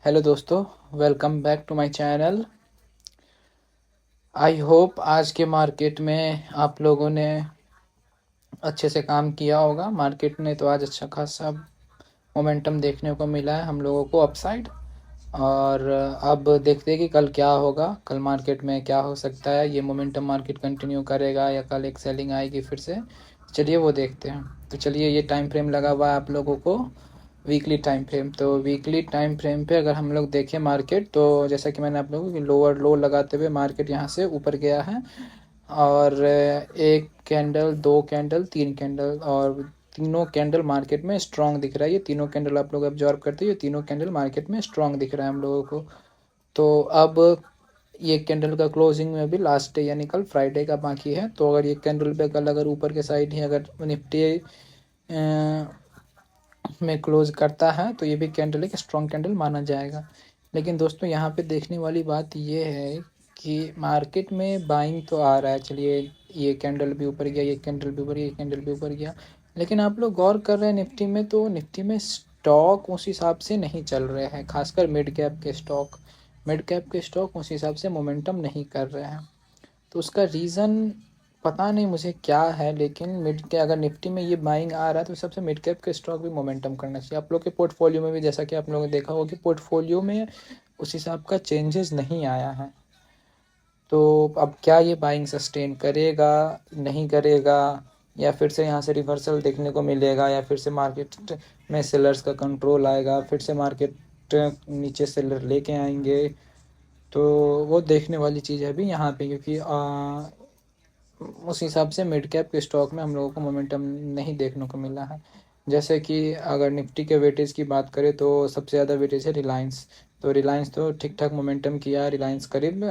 Hello दोस्तों, welcome back to my channel. I hope आज के मार्केट में आप लोगों ने अच्छे से काम किया होगा। मार्केट ने तो आज अच्छा खासा मोमेंटम देखने को मिला है हम लोगों को अपसाइड। और अब देखते हैं कि कल क्या होगा, कल मार्केट में क्या हो सकता है। ये मोमेंटम मार्केट कंटिन्यू करेगा या कल एक सेलिंग आएगी फिर से। चलिए वो देखते हैं। तो चलिए, ये टाइम फ्रेम लगा हुआ है आप लोगों को, वीकली टाइम फ्रेम। तो वीकली टाइम फ्रेम पे अगर हम लोग देखें मार्केट, तो जैसा कि मैंने आप लोगों को लोअर लो लगाते हुए मार्केट यहाँ से ऊपर गया है। और एक कैंडल, दो कैंडल, तीन कैंडल, और तीनों कैंडल मार्केट में स्ट्रांग दिख रहा है। ये तीनों कैंडल आप लोग ऑब्जर्व करते हैं, ये तीनों कैंडल मार्केट में स्ट्रांग दिख रहा है हम लोगों को। तो अब ये कैंडल का क्लोजिंग में भी लास्ट डे यानी कल फ्राइडे का बाकी है। तो अगर ये कैंडल पे कल अगर ऊपर के साइड ही अगर निफ्टी में क्लोज करता है तो ये भी कैंडल एक स्ट्रॉन्ग कैंडल माना जाएगा। लेकिन दोस्तों, यहाँ पे देखने वाली बात ये है कि मार्केट में बाइंग तो आ रहा है। चलिए, ये कैंडल भी ऊपर गया, ये कैंडल भी ऊपर गया, ये कैंडल भी ऊपर गया। लेकिन आप लोग गौर कर रहे हैं निफ्टी में, तो निफ्टी में स्टॉक उस हिसाब से नहीं चल रहे हैं। खासकर मिड कैप के स्टॉक उस हिसाब से मोमेंटम नहीं कर रहे हैं। तो उसका रीज़न पता नहीं मुझे क्या है। लेकिन मिड के अगर निफ्टी में ये बाइंग आ रहा है तो सबसे मिड कैप के स्टॉक भी मोमेंटम करना चाहिए। आप लोग के पोर्टफोलियो में भी, जैसा कि आप लोगों ने देखा होगा कि पोर्टफोलियो में उस हिसाब का चेंजेस नहीं आया है। तो अब क्या ये बाइंग सस्टेन करेगा, नहीं करेगा, या फिर से यहाँ से रिवर्सल देखने को मिलेगा, या फिर से मार्केट में सेलर्स का कंट्रोल आएगा, फिर से मार्केट नीचे सेलर लेके आएंगे। तो वो देखने वाली चीज़ है अभी यहाँ पे, क्योंकि उस हिसाब से मिड कैप के स्टॉक में हम लोगों को मोमेंटम नहीं देखने को मिला है। जैसे कि अगर निफ्टी के वेटेज की बात करें तो सबसे ज़्यादा वेटेज है रिलायंस। तो रिलायंस तो ठीक ठाक मोमेंटम किया है। रिलायंस करीब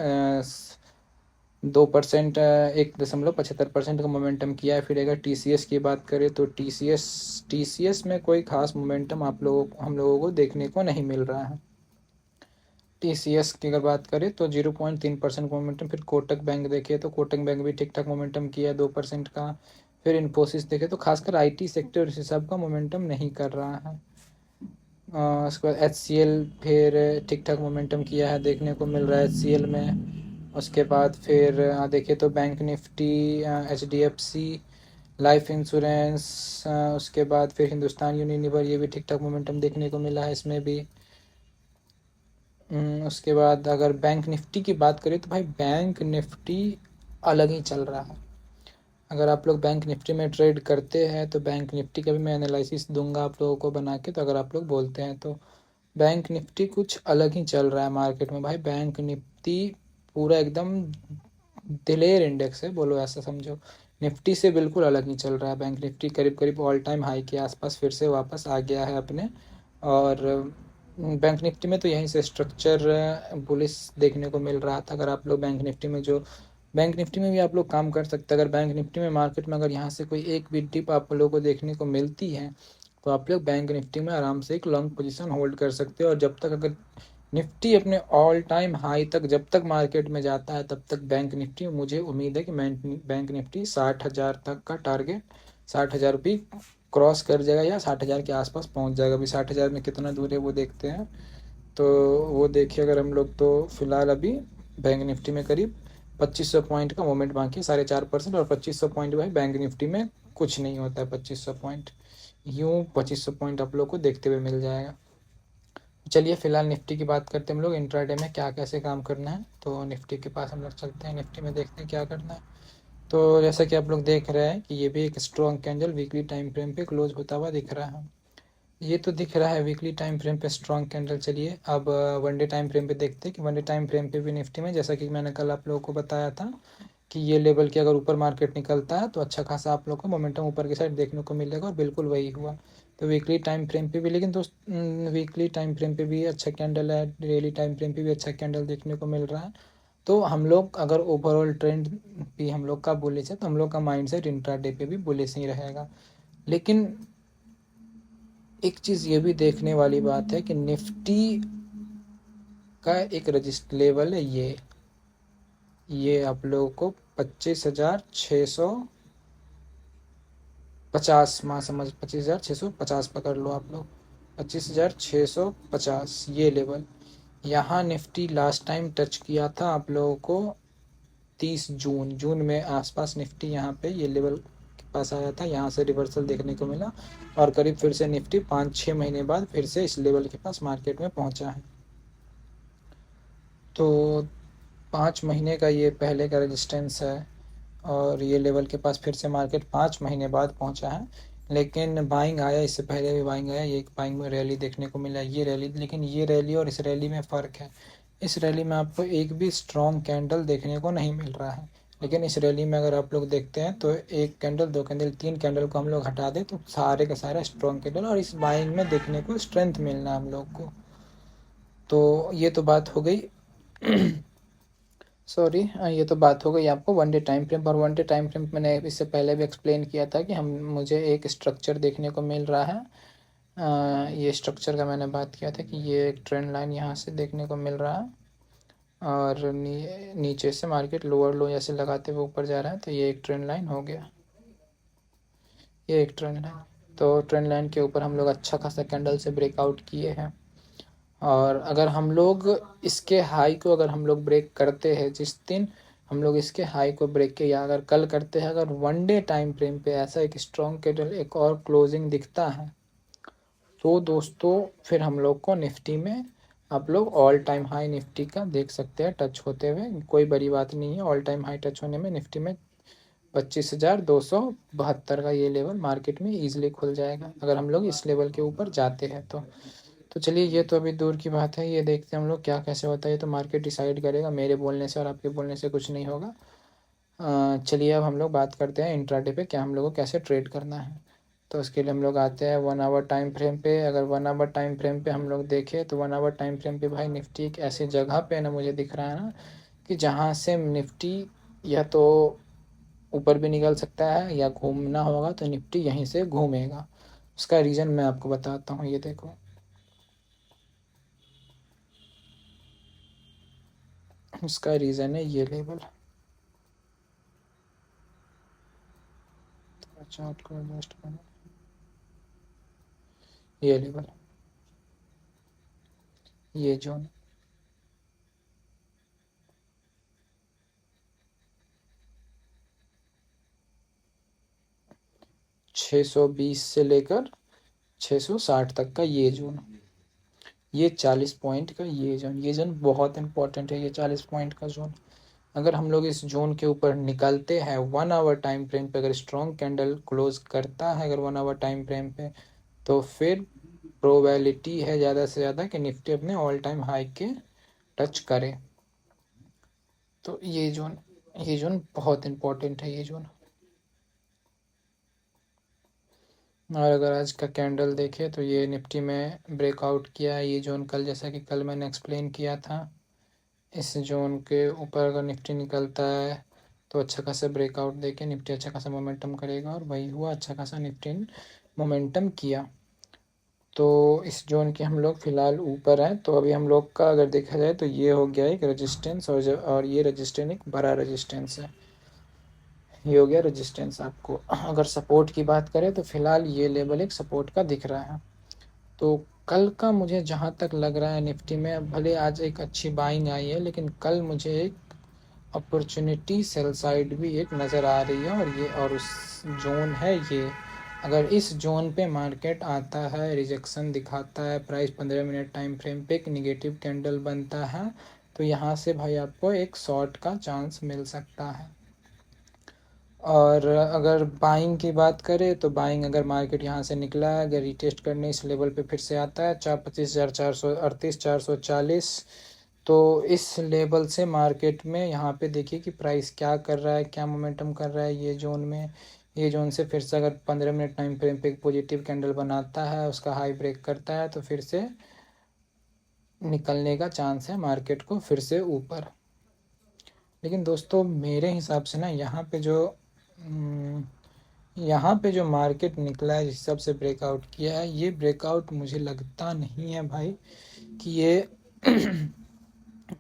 2%, 1.75% का मोमेंटम किया है। फिर अगर टीसीएस की बात करें तो टीसीएस में कोई खास मोमेंटम हम लोगों को देखने को नहीं मिल रहा है। टीसीएस की अगर बात करें तो 0.3% मोमेंटम। फिर कोटक बैंक देखे तो कोटक बैंक भी ठीक ठाक मोमेंटम किया है 2% का। फिर इन्फोसिस देखे तो खासकर आईटी सेक्टर इस हिसाब का मोमेंटम नहीं कर रहा है। उसके बाद एचसीएल फिर ठीक ठाक मोमेंटम किया है, देखने को मिल रहा है एचसीएल में। उसके बाद फिर देखे तो bank Nifty, HDFC life insurance, उसके बाद फिर हिंदुस्तान यूनिलीवर, ये भी ठीक ठाक मोमेंटम देखने को मिला है इसमें भी। उसके बाद अगर बैंक निफ्टी की बात करें तो भाई बैंक निफ्टी अलग ही चल रहा है। अगर आप लोग बैंक निफ्टी में ट्रेड करते हैं तो बैंक निफ्टी का भी मैं एनालिसिस दूंगा आप लोगों को बना के। तो अगर आप लोग बोलते हैं तो बैंक निफ्टी कुछ अलग ही चल रहा है मार्केट में भाई। बैंक निफ्टी पूरा एकदम दिलेर इंडेक्स है, बोलो ऐसा समझो। निफ्टी से बिल्कुल अलग ही चल रहा है बैंक निफ्टी। करीब करीब ऑल टाइम हाई के आसपास फिर से वापस आ गया है अपने। और बैंक निफ्टी में तो यहीं से स्ट्रक्चर बुलिश देखने को मिल रहा था। अगर आप लोग बैंक निफ्टी में भी आप लोग काम कर सकते हैं। अगर बैंक निफ्टी में मार्केट में अगर यहाँ से कोई एक भी डिप आप लोगों को देखने को मिलती है तो आप लोग बैंक निफ्टी में आराम से एक लॉन्ग पोजीशन होल्ड कर सकते हो। और जब तक अगर निफ्टी अपने ऑल टाइम हाई तक जब तक मार्केट में जाता है तब तक बैंक निफ्टी, मुझे उम्मीद है कि बैंक निफ्टी 60,000 तक का टारगेट, 60,000 भी क्रॉस कर जाएगा या 60,000 के आसपास पहुंच जाएगा। अभी 60,000 में कितना दूर है वो देखते हैं। तो वो देखिए अगर हम लोग, तो फिलहाल अभी बैंक निफ्टी में करीब 2500 पॉइंट का मूवमेंट बाकी है, 4.5%। और 2500 पॉइंट भाई बैंक निफ्टी में कुछ नहीं होता है। 2500 पॉइंट यूँ 2500 पॉइंट आप लोग को देखते हुए मिल जाएगा। चलिए फिलहाल निफ्टी की बात करते हैं हम लोग, इंट्राडे में क्या कैसे काम करना है। तो निफ्टी के पास हम लोग चलते हैं, निफ्टी में देखते हैं क्या करना है। तो जैसा कि आप लोग देख रहे हैं कि ये भी एक strong candle weekly time frame पे क्लोज होता हुआ दिख रहा है। ये तो दिख रहा है वीकली टाइम फ्रेम पे स्ट्रॉन्ग कैंडल। चलिए अब वन डे टाइम फ्रेम पे देखते हैं कि वन डे टाइम फ्रेम पे भी निफ्टी में, जैसा कि मैंने कल आप लोगों को बताया था कि ये लेवल के अगर ऊपर मार्केट निकलता है तो अच्छा खासा आप लोग को मोमेंटम ऊपर की साइड देखने को मिलेगा। और बिल्कुल वही हुआ। तो वीकली टाइम फ्रेम पे भी, लेकिन दोस्त वीकली टाइम फ्रेम पे भी अच्छा कैंडल है, डेली टाइम फ्रेम पे भी अच्छा कैंडल देखने को मिल रहा है। तो हम लोग अगर ओवरऑल ट्रेंड भी हम लोग का बुलिश है तो हम लोग का माइंड सेट इंट्राडे पे भी बुलिश ही रहेगा। लेकिन एक चीज़ ये भी देखने वाली बात है कि निफ्टी का एक रजिस्टर लेवल है ये आप लोगों को 25,650, माँ समझ 25,650 पकड़ लो आप लोग, 25,650 ये लेवल। यहाँ निफ्टी लास्ट टाइम टच किया था आप लोगों को 30 जून में आसपास निफ्टी यहाँ पे ये लेवल के पास आया था, यहाँ से रिवर्सल देखने को मिला और करीब फिर से निफ्टी 5-6 महीने बाद फिर से इस लेवल के पास मार्केट में पहुँचा है। तो 5 महीने का ये पहले का रेजिस्टेंस है और ये लेवल के पास फिर से मार्केट 5 महीने बाद पहुंचा है। लेकिन बाइंग आया, इससे पहले भी बाइंग आया, ये एक बाइंग में रैली देखने को मिला, ये रैली, लेकिन ये रैली और इस रैली में फ़र्क है। इस रैली में आपको एक भी स्ट्रॉन्ग कैंडल देखने को नहीं मिल रहा है, लेकिन इस रैली में अगर आप लोग देखते हैं तो एक कैंडल, दो कैंडल, तीन कैंडल को हम लोग हटा दें तो सारे का सारा स्ट्रॉन्ग कैंडल, और इस बाइंग में देखने को स्ट्रेंथ मिलना हम लोग को। तो ये तो बात हो गई सॉरी, ये तो बात हो गई आपको वन डे टाइम फ्रेम। और वन डे टाइम फ्रेम मैंने इससे पहले भी एक्सप्लेन किया था कि मुझे एक स्ट्रक्चर देखने को मिल रहा है। ये स्ट्रक्चर का मैंने बात किया था कि ये एक ट्रेंड लाइन यहाँ से देखने को मिल रहा है और नीचे से मार्केट लोअर लो जैसे लगाते हुए ऊपर जा रहा है, तो ये एक ट्रेंड लाइन हो गया, ये एक ट्रेंड लाइन। तो ट्रेंड लाइन के ऊपर हम लोग अच्छा खासा कैंडल से ब्रेकआउट किए हैं, और अगर हम लोग इसके हाई को अगर हम लोग ब्रेक करते हैं, जिस दिन हम लोग इसके हाई को ब्रेक किए या अगर कल करते हैं, अगर वन डे टाइम फ्रेम पे ऐसा एक स्ट्रॉन्ग कैंडल एक और क्लोजिंग दिखता है, तो दोस्तों फिर हम लोग को निफ्टी में आप लोग ऑल टाइम हाई निफ्टी का देख सकते हैं टच होते हुए। कोई बड़ी बात नहीं है, ऑल टाइम हाई टच होने में निफ्टी में 25,272 का ये लेवल मार्केट में ईजिली खुल जाएगा अगर हम लोग इस लेवल के ऊपर जाते हैं तो चलिए, ये तो अभी दूर की बात है, ये देखते हैं हम लोग क्या कैसे होता है, ये तो मार्केट डिसाइड करेगा, मेरे बोलने से और आपके बोलने से कुछ नहीं होगा। चलिए अब हम लोग बात करते हैं इंट्राडे पे क्या हम लोग को कैसे ट्रेड करना है। तो उसके लिए हम लोग आते हैं 1 आवर टाइम फ्रेम पे। अगर 1 आवर टाइम फ्रेम पे हम लोग देखें तो 1 आवर टाइम फ्रेम पे भाई निफ्टी एक ऐसी जगह पे ना मुझे दिख रहा है ना कि जहाँ से निफ्टी या तो ऊपर भी निकल सकता है या घूमना होगा तो निफ्टी यहीं से घूमेगा। उसका रीज़न मैं आपको बताता हूँ, ये देखो, उसका रीज़न है ये लेवल। चार्ट को एडजस्ट करना, ये लेवल, ये जोन, $620 से लेकर 660 तक का ये जोन, ये 40 पॉइंट का ये जोन बहुत इंपॉर्टेंट है। ये 40 पॉइंट का जोन अगर हम लोग इस जोन के ऊपर निकलते हैं 1 आवर टाइम फ्रेम पे, अगर स्ट्रॉन्ग कैंडल क्लोज करता है अगर 1 आवर टाइम फ्रेम पे, तो फिर प्रोबेबिलिटी है ज़्यादा से ज़्यादा कि निफ्टी अपने ऑल टाइम हाई के टच करे। तो ये जोन बहुत इंपॉर्टेंट है, ये जोन। और अगर आज का कैंडल देखें तो ये निफ्टी में ब्रेकआउट किया है ये जोन कल, जैसा कि कल मैंने एक्सप्लेन किया था। इस जोन के ऊपर अगर निफ्टी निकलता है तो अच्छा खासा ब्रेकआउट देके निफ्टी अच्छा खासा मोमेंटम करेगा, और वही हुआ, अच्छा खासा निफ्टी मोमेंटम किया। तो इस जोन के हम लोग फ़िलहाल ऊपर हैं। तो अभी हम लोग का अगर देखा जाए तो ये हो गया एक रेजिस्टेंस, और ये रेजिस्टेंस एक बड़ा रेजिस्टेंस है, ये हो गया रेजिस्टेंस। आपको अगर सपोर्ट की बात करें तो फ़िलहाल ये लेवल एक सपोर्ट का दिख रहा है। तो कल का मुझे जहाँ तक लग रहा है निफ्टी में, भले आज एक अच्छी बाइंग आई है लेकिन कल मुझे एक अपॉर्चुनिटी सेल साइड भी एक नज़र आ रही है, और ये और उस जोन है ये। अगर इस जोन पे मार्केट आता है, रिजेक्शन दिखाता है, प्राइस 15 मिनट टाइम फ्रेम पे एक निगेटिव कैंडल बनता है, तो यहाँ से भाई आपको एक शॉर्ट का चांस मिल सकता है। और अगर बाइंग की बात करें तो बाइंग अगर मार्केट यहाँ से निकला है, अगर रिटेस्ट करने इस लेवल पे फिर से आता है 25,438, 440, तो इस लेवल से मार्केट में यहाँ पे देखिए कि प्राइस क्या कर रहा है, क्या मोमेंटम कर रहा है ये जोन में। ये जोन से फिर से अगर 15 मिनट टाइम फ्रेम पे एक पॉजिटिव कैंडल बनाता है, उसका हाई ब्रेक करता है, तो फिर से निकलने का चांस है मार्केट को फिर से ऊपर। लेकिन दोस्तों मेरे हिसाब से ना यहाँ पे जो मार्केट निकला है, जिस हिसाब से ब्रेकआउट किया है, ये ब्रेकआउट मुझे लगता नहीं है भाई कि ये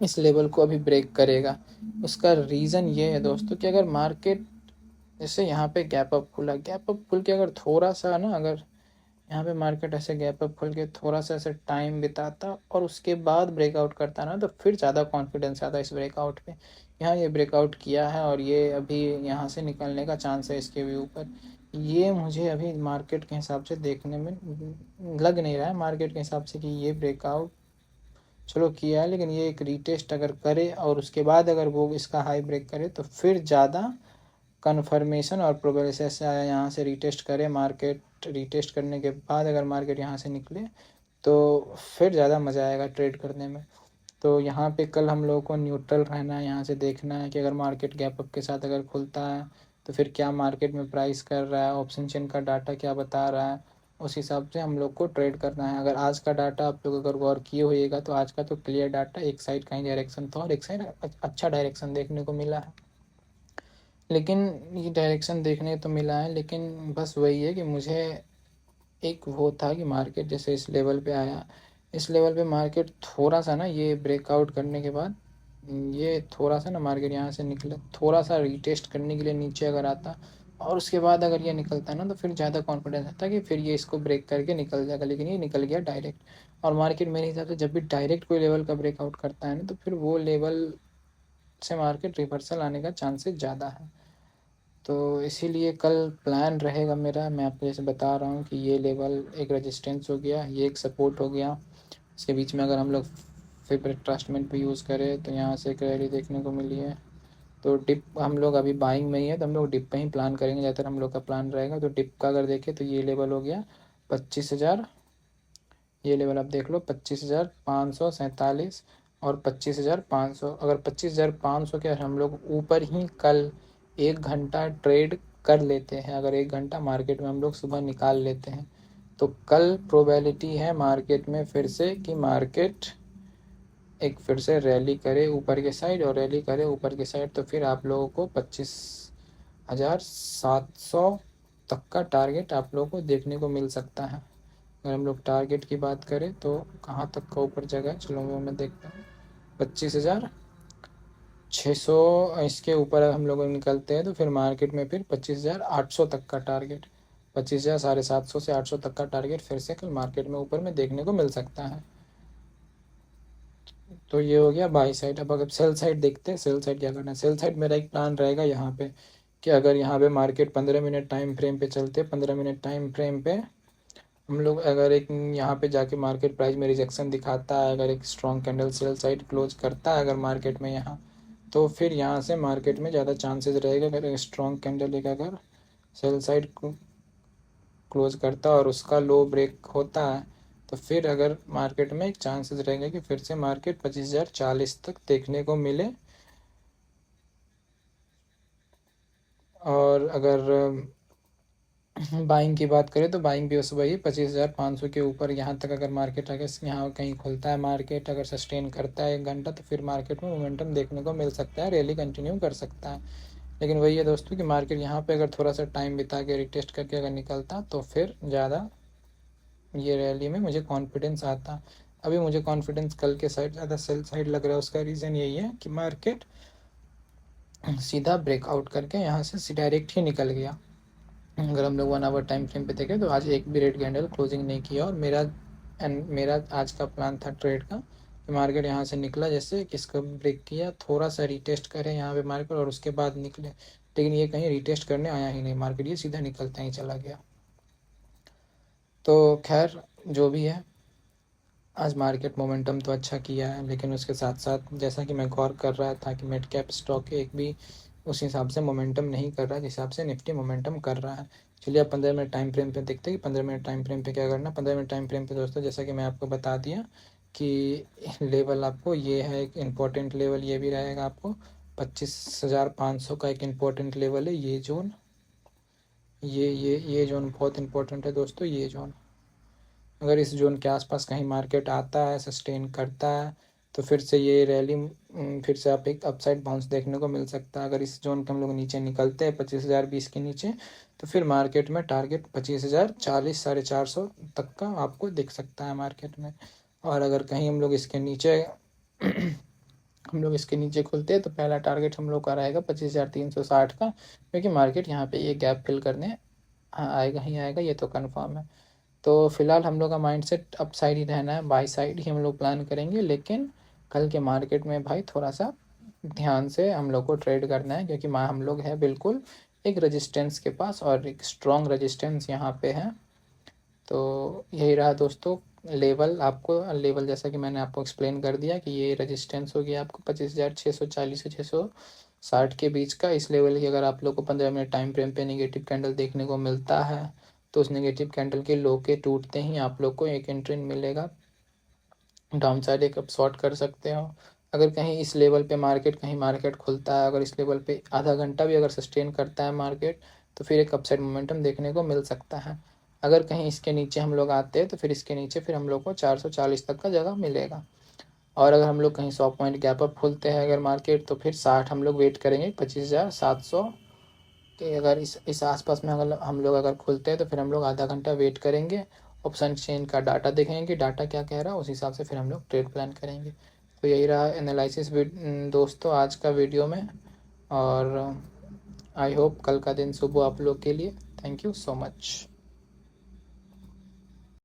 इस लेवल को अभी ब्रेक करेगा। उसका रीज़न ये है दोस्तों कि अगर मार्केट जैसे यहाँ पे गैप अप खुला, गैप अप खुल के अगर थोड़ा सा ना अगर यहाँ पे मार्केट ऐसे गैप अप खोल के थोड़ा सा ऐसे टाइम बिताता और उसके बाद ब्रेकआउट करता ना, तो फिर ज़्यादा कॉन्फिडेंस आता है इस ब्रेकआउट पे। यहाँ ये ब्रेकआउट किया है और ये अभी यहाँ से निकलने का चांस है इसके भी ऊपर। ये मुझे अभी मार्केट के हिसाब से देखने में लग नहीं रहा है मार्केट के हिसाब से कि ये ब्रेकआउट चलो किया है, लेकिन ये एक रीटेस्ट अगर करे और उसके बाद अगर वो इसका हाई ब्रेक करे तो फिर ज़्यादा कन्फर्मेशन और प्रोबेबिलिटी से आया यहाँ से रीटेस्ट करे मार्केट। रीटेस्ट करने के बाद अगर मार्केट यहाँ से निकले तो फिर ज़्यादा मज़ा आएगा ट्रेड करने में। तो यहाँ पे कल हम लोगों को न्यूट्रल रहना है, यहाँ से देखना है कि अगर मार्केट गैप अप के साथ अगर खुलता है तो फिर क्या मार्केट में प्राइस कर रहा है, ऑप्शन चेन का डाटा क्या बता रहा है, उस हिसाब से हम लोग को ट्रेड करना है। अगर आज का डाटा आप लोग अगर गौर किए होइएगा तो आज का तो क्लियर डाटा एक साइड का ही डायरेक्शन था और एक साइड अच्छा डायरेक्शन देखने को मिला है। लेकिन ये डायरेक्शन देखने तो मिला है, लेकिन बस वही है कि मुझे एक वो था कि मार्केट जैसे इस लेवल पे आया, इस लेवल पे मार्केट थोड़ा सा ना ये ब्रेकआउट करने के बाद ये थोड़ा सा ना मार्केट यहाँ से निकला, थोड़ा सा रीटेस्ट करने के लिए नीचे अगर आता और उसके बाद अगर ये निकलता ना तो फिर ज़्यादा कॉन्फिडेंस आता कि फिर ये इसको ब्रेक करके निकल जाएगा। लेकिन ये निकल गया डायरेक्ट, और मार्केट मेरे हिसाब से जब भी डायरेक्ट कोई लेवल का ब्रेकआउट करता है ना तो फिर वो लेवल से मार्केट रिवर्सल आने का चांसेस ज़्यादा है। तो इसीलिए कल प्लान रहेगा मेरा, मैं आपको जैसे बता रहा हूँ कि ये लेवल एक रेजिस्टेंस हो गया, ये एक सपोर्ट हो गया, इसके बीच में अगर हम लोग फिर रिट्रास्टमेंट पे यूज़ करें तो यहाँ से एक रैली देखने को मिली है। तो डिप हम लोग अभी बाइंग में ही है तो हम लोग डिप पे ही प्लान करेंगे, ज़्यादातर हम लोग का प्लान रहेगा। तो डिप का अगर देखें तो ये लेवल हो गया 25,000, ये लेवल आप देख लो 25,547 और 25,500। अगर 25,500 के हम लोग ऊपर ही कल 1 घंटा ट्रेड कर लेते हैं, अगर 1 घंटा मार्केट में हम लोग सुबह निकाल लेते हैं तो कल प्रोबेबिलिटी है मार्केट में फिर से कि मार्केट एक फिर से रैली करे ऊपर के साइड और रैली करे ऊपर के साइड, तो फिर आप लोगों को 25,700 तक का टारगेट आप लोगों को देखने को मिल सकता है। अगर हम लोग टारगेट की बात करें तो कहाँ तक का ऊपर जगह है, चलो वो मैं देखता हूँ। 25,600 इसके ऊपर हम लोग निकलते हैं तो फिर मार्केट में फिर 25,800 तक का टारगेट, 25,750 से 800 तक का टारगेट फिर से कल मार्केट में ऊपर में देखने को मिल सकता है। तो ये हो गया बाई साइड। अब अगर सेल साइड देखते हैं, सेल साइड क्या करना है। सेल साइड मेरा एक प्लान रहेगा यहाँ पे कि अगर यहाँ पे मार्केट 15 मिनट टाइम फ्रेम पे चलते, 15 मिनट टाइम फ्रेम पे हम लोग अगर एक यहाँ पे जाके मार्केट प्राइस में रिजेक्शन दिखाता है, अगर एक strong candle sell side close करता है अगर मार्केट में यहाँ, तो फिर यहाँ से मार्केट में ज़्यादा चांसेस रहेगा। अगर एक स्ट्रॉन्ग कैंडल एक अगर सेल साइड क्लोज करता और उसका लो ब्रेक होता है तो फिर अगर मार्केट में एक चांसेस रहेंगे कि फिर से मार्केट 25,040 तक देखने को मिले। और अगर बाइंग की बात करें तो बाइंग भी उस वही 25,500 के ऊपर यहाँ तक अगर मार्केट अगर यहाँ कहीं खुलता है, मार्केट अगर सस्टेन करता है 1 घंटा तो फिर मार्केट में मोमेंटम देखने को मिल सकता है, रैली कंटिन्यू कर सकता है। लेकिन वही है दोस्तों कि मार्केट यहाँ पे अगर थोड़ा सा टाइम बिता के रिटेस्ट करके अगर निकलता तो फिर ज़्यादा ये रैली में मुझे कॉन्फिडेंस आता। अभी मुझे कॉन्फिडेंस कल के साइड ज़्यादा सेल साइड लग रहा है। उसका रीज़न यही है कि मार्केट सीधा ब्रेकआउट करके यहाँ से डायरेक्ट ही निकल गया। अगर हम लोग 1 आवर टाइम फ्रेम पे देखें तो आज एक भी रेड कैंडल क्लोजिंग नहीं किया, और मेरा आज का प्लान था ट्रेड का कि मार्केट यहाँ से निकला जैसे किसको ब्रेक किया, थोड़ा सा रिटेस्ट करे यहाँ पे मार्केट और उसके बाद निकले, लेकिन ये कहीं रिटेस्ट करने आया ही नहीं मार्केट, ये सीधा निकलता ही चला गया। तो खैर जो भी है, आज मार्केट मोमेंटम तो अच्छा किया है, लेकिन उसके साथ साथ जैसा कि मैं गौर कर रहा था कि मिड कैप स्टॉक एक भी उस हिसाब से मोमेंटम नहीं कर रहा जिस हिसाब से निफ्टी मोमेंटम कर रहा है। चलिए अब 15 मिनट टाइम फ्रेम पे देखते हैं कि 15 मिनट टाइम फ्रेम पे क्या करना। 15 मिनट टाइम फ्रेम पे दोस्तों जैसा कि मैं आपको बता दिया कि लेवल आपको ये है एक इम्पोर्टेंट लेवल, ये भी रहेगा आपको 25,500 का एक इम्पोर्टेंट लेवल है ये जोन, ये जोन बहुत इंपॉर्टेंट है दोस्तों। ये जोन अगर इस जोन के आसपास कहीं मार्केट आता है, सस्टेन करता है, तो फिर से ये रैली फिर से आप एक अपसाइड बाउंस देखने को मिल सकता है। अगर इस जोन के हम लोग नीचे निकलते हैं 25,020 के नीचे तो फिर मार्केट में टारगेट 25,040 450 तक का आपको दिख सकता है मार्केट में। और अगर कहीं हम लोग इसके नीचे हम लोग इसके नीचे खुलते हैं तो पहला टारगेट हम लोग का रहेगा 25,360 का, क्योंकि मार्केट यहाँ पे ये गैप फिल करने आएगा ही आएगा, ये तो कन्फर्म है। तो फिलहाल हम लोग का माइंडसेट अप साइड ही रहना है, बाई साइड ही हम लोग प्लान करेंगे, लेकिन कल के मार्केट में भाई थोड़ा सा ध्यान से हम लोग को ट्रेड करना है, क्योंकि हम लोग है बिल्कुल एक रेजिस्टेंस के पास, और एक स्ट्रॉन्ग रेजिस्टेंस यहाँ पे है। तो यही रहा दोस्तों लेवल, आपको लेवल जैसा कि मैंने आपको एक्सप्लेन कर दिया कि ये रेजिस्टेंस हो गया आपको 25,640 से 660 के बीच का। इस लेवल की अगर आप लोग को 15 मिनट टाइम फ्रेम पे नेगेटिव कैंडल देखने को मिलता है, तो उस नेगेटिव कैंडल के लो के टूटते ही आप लोग को एक एंट्री मिलेगा, डाउन साइड एक आप शॉर्ट कर सकते हो। अगर कहीं इस लेवल पे मार्केट खुलता है, अगर इस लेवल पे आधा घंटा भी अगर सस्टेन करता है मार्केट, तो फिर एक अपसाइड मोमेंटम देखने को मिल सकता है। अगर कहीं इसके नीचे हम लोग आते हैं, तो फिर इसके नीचे फिर हम लोग को 440 तक का जगह मिलेगा। और अगर हम लोग कहीं 100 पॉइंट गैप अप खुलते हैं अगर मार्केट, तो फिर 60 हम लोग वेट करेंगे 25,700 के। अगर इस आसपास में अगर हम लोग अगर खुलते हैं, तो फिर हम लोग आधा घंटा वेट करेंगे, ऑप्शन चेन का डाटा देखेंगे, डाटा क्या कह रहा है उस हिसाब से फिर हम लोग ट्रेड प्लान करेंगे। तो यही रहा एनालिसिस दोस्तों आज का वीडियो में, और आई होप कल का दिन शुभ हो आप लोग के लिए। Thank you so much.